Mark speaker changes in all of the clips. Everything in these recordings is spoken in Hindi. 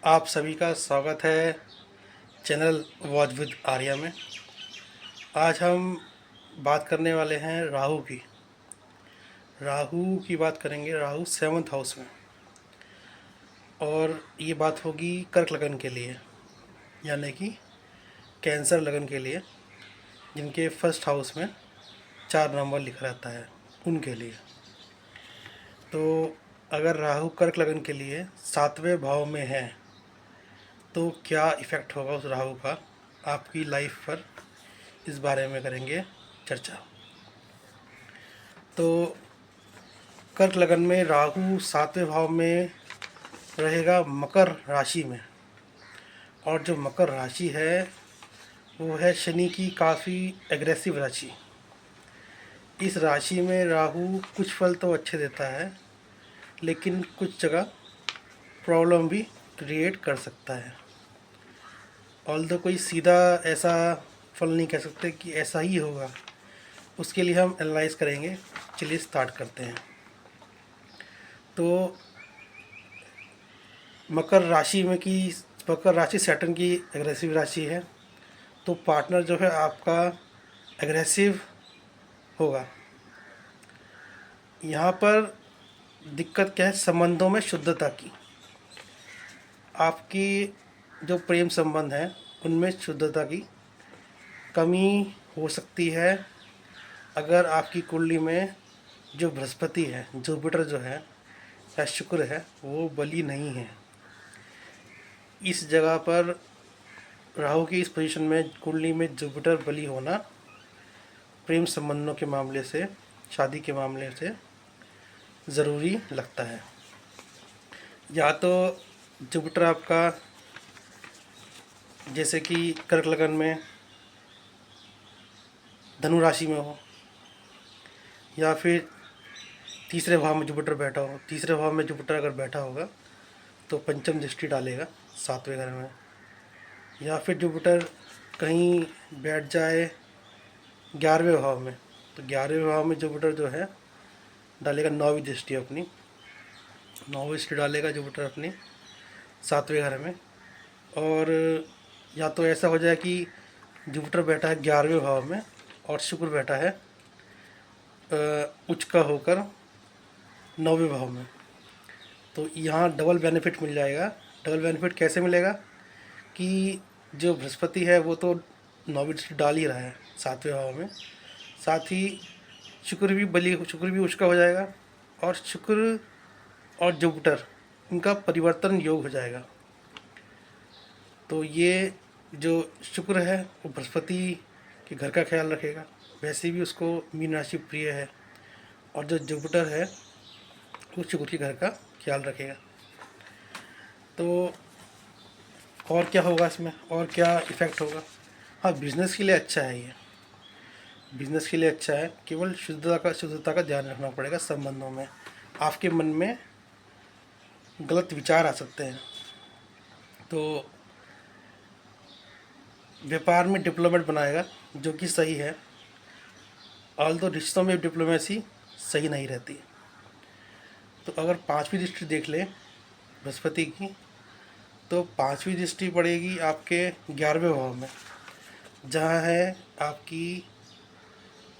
Speaker 1: आप सभी का स्वागत है चैनल वॉच विद आर्या में। आज हम बात करने वाले हैं राहु की बात करेंगे। राहु 7th हाउस में, और ये बात होगी कर्क लगन के लिए, यानी कि कैंसर लगन के लिए, जिनके फर्स्ट हाउस में 4 नंबर लिखा रहता है उनके लिए। तो अगर राहु कर्क लगन के लिए 7वें भाव में है तो क्या इफ़ेक्ट होगा उस राहु का आपकी लाइफ पर, इस बारे में करेंगे चर्चा। तो कर्क लगन में राहु 7वें भाव में रहेगा मकर राशि में, और जो मकर राशि है वो है शनि की काफ़ी एग्रेसिव राशि। इस राशि में राहु कुछ फल तो अच्छे देता है, लेकिन कुछ जगह प्रॉब्लम भी क्रिएट कर सकता है। ऑल्दो कोई सीधा ऐसा फल नहीं कह सकते कि ऐसा ही होगा, उसके लिए हम एनालाइज करेंगे। चलिए स्टार्ट करते हैं। तो मकर राशि सैटर्न की एग्रेसिव राशि है, तो पार्टनर जो है आपका एग्रेसिव होगा। यहाँ पर दिक्कत क्या है? संबंधों में शुद्धता की। आपकी जो प्रेम संबंध है उनमें शुद्धता की कमी हो सकती है अगर आपकी कुंडली में जो बृहस्पति है, जुपिटर जो है या शुक्र है, वो बली नहीं है। इस जगह पर राहु की इस पोजीशन में कुंडली में जुपिटर बली होना प्रेम संबंधों के मामले से, शादी के मामले से ज़रूरी लगता है। या तो जुपिटर आपका जैसे कि कर्क लगन में धनु राशि में हो, या फिर तीसरे भाव में जुपिटर बैठा हो। तीसरे भाव में जुपिटर अगर बैठा होगा तो पंचम दृष्टि डालेगा 7वें घर में। या फिर जुपिटर कहीं बैठ जाए 11वें भाव में, तो 11वें भाव में जुपिटर जो है डालेगा 9वीं दृष्टि अपनी। 9वीं दृष्टि डालेगा जुपिटर अपनी 7वें घर में। और या तो ऐसा हो जाए कि जुपिटर बैठा है 11वें भाव में और शुक्र बैठा है उच्च का होकर 9वें भाव में, तो यहाँ डबल बेनिफिट मिल जाएगा। डबल बेनिफिट कैसे मिलेगा कि जो बृहस्पति है वो तो 9वीं दृष्टि डाल ही रहा है 7वें भाव में, साथ ही शुक्र भी उच्च का हो जाएगा, और शुक्र और जुपिटर इनका परिवर्तन योग हो जाएगा। तो ये जो शुक्र है वो बृहस्पति के घर का ख्याल रखेगा, वैसे भी उसको मीन राशि प्रिय है, और जो जुपिटर है वो शुक्र के घर का ख्याल रखेगा। तो और क्या होगा इसमें, और क्या इफ़ेक्ट होगा? हाँ, बिज़नेस के लिए अच्छा है ये। बिज़नेस के लिए अच्छा है, केवल शुद्धता का ध्यान रखना पड़ेगा। संबंधों में आपके मन में गलत विचार आ सकते हैं। तो व्यापार में डिप्लोमेट बनाएगा, जो कि सही है। ऑल्दो रिश्तों में डिप्लोमेसी सही नहीं रहती। तो अगर 5वीं दृष्टि देख ले बृहस्पति की, तो 5वीं दृष्टि पड़ेगी आपके 11वें भाव में, जहाँ है आपकी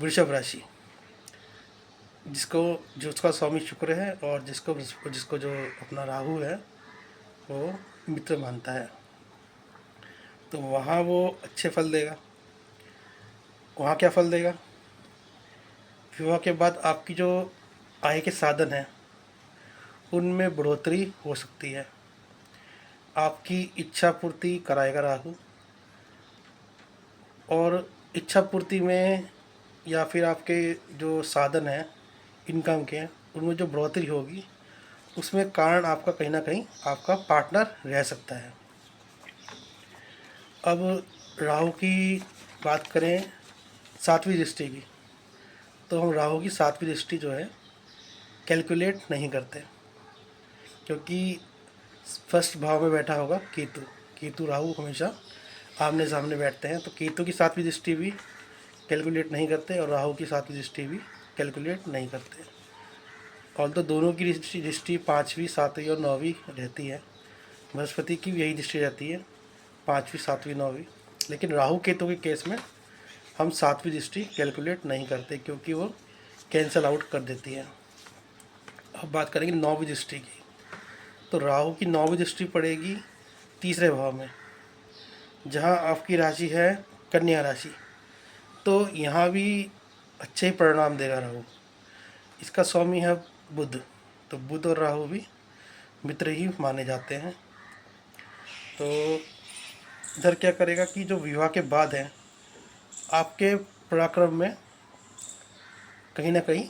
Speaker 1: वृषभ राशि, जिसका स्वामी शुक्र है, और जिसको जो अपना राहु है वो मित्र मानता है। तो वहाँ वो अच्छे फल देगा। वहाँ क्या फल देगा? विवाह के बाद आपकी जो आय के साधन हैं उनमें बढ़ोतरी हो सकती है। आपकी इच्छा पूर्ति कराएगा राहु, और इच्छा पूर्ति में या फिर आपके जो साधन हैं इनकम के, उनमें जो बढ़ोतरी होगी उसमें कारण आपका कहीं ना कहीं आपका पार्टनर रह सकता है। अब राहु की बात करें 7वीं दृष्टि की, तो हम राहु की 7वीं दृष्टि जो है कैलकुलेट नहीं करते, क्योंकि फर्स्ट भाव में बैठा होगा केतु राहु हमेशा आमने सामने बैठते हैं। तो केतु की 7वीं दृष्टि भी कैलकुलेट नहीं करते, और राहु की 7वीं दृष्टि भी कैलकुलेट नहीं करते। और तो दोनों की दृष्टि 5वीं, 7वीं और 9वीं रहती है, बृहस्पति की भी यही दृष्टि रहती है, 5वीं 7वीं 9वीं। लेकिन राहु केतु के केस में हम 7वीं दृष्टि कैलकुलेट नहीं करते, क्योंकि वो कैंसल आउट कर देती है। अब बात करेंगे 9वीं दृष्टि की। तो राहु की 9वीं दृष्टि पड़ेगी तीसरे भाव में, जहाँ आपकी राशि है कन्या राशि। तो यहाँ भी अच्छे ही परिणाम देगा राहु। इसका स्वामी है बुध, तो बुध और राहु भी मित्र ही माने जाते हैं। तो इधर क्या करेगा कि जो विवाह के बाद है, आपके पराक्रम में कहीं ना कहीं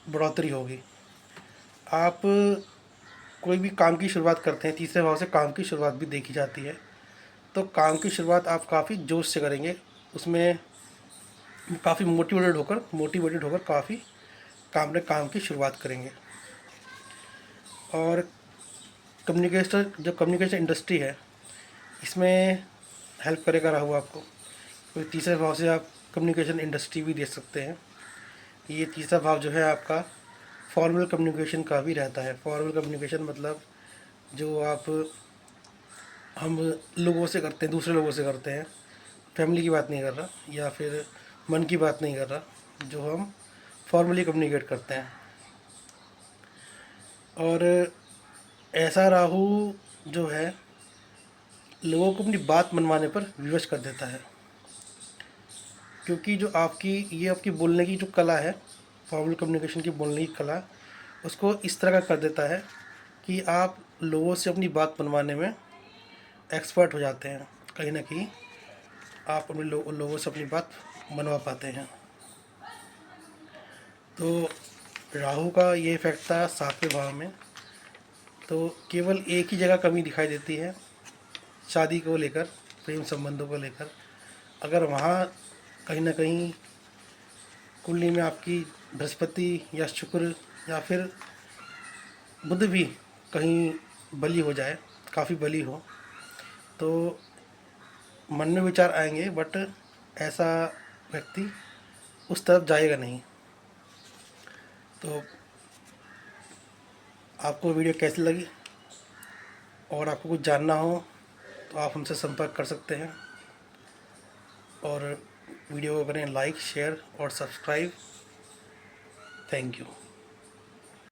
Speaker 1: बढ़ोतरी होगी। आप कोई भी काम की शुरुआत करते हैं, तीसरे भाव से काम की शुरुआत भी देखी जाती है, तो काम की शुरुआत आप काफ़ी जोश से करेंगे, उसमें काफ़ी मोटिवेटेड होकर काफ़ी काम की शुरुआत करेंगे। और कम्युनिकेशन इंडस्ट्री है, इसमें हेल्प करेगा राहु आपको। तो तीसरे भाव से आप कम्युनिकेशन इंडस्ट्री भी देख सकते हैं। ये तीसरा भाव जो है आपका फॉर्मल कम्युनिकेशन का भी रहता है। फॉर्मल कम्युनिकेशन मतलब जो आप हम लोगों से करते हैं, दूसरे लोगों से करते हैं, फैमिली की बात नहीं कर रहा, या फिर मन की बात नहीं कर रहा, जो हम फॉर्मली कम्युनिकेट करते हैं। और ऐसा राहु जो है लोगों को अपनी बात मनवाने पर विवश कर देता है, क्योंकि जो आपकी बोलने की जो कला है, फॉर्मल कम्युनिकेशन की बोलने की कला, उसको इस तरह का कर देता है कि आप लोगों से अपनी बात मनवाने में एक्सपर्ट हो जाते हैं। कहीं ना कहीं आप अपने लोगों से अपनी बात मनवा पाते हैं। तो राहु का ये इफेक्ट था 7वें भाव में। तो केवल एक ही जगह कमी दिखाई देती है, शादी को लेकर, प्रेम संबंधों को लेकर। अगर वहाँ कहीं ना कहीं कुंडली में आपकी बृहस्पति या शुक्र या फिर बुध भी कहीं बली हो जाए, काफ़ी बली हो, तो मन में विचार आएंगे, बट ऐसा व्यक्ति उस तरफ जाएगा नहीं। तो आपको वीडियो कैसी लगी, और आपको कुछ जानना हो तो आप हमसे संपर्क कर सकते हैं। और वीडियो को करें लाइक, शेयर और सब्सक्राइब। Thank you.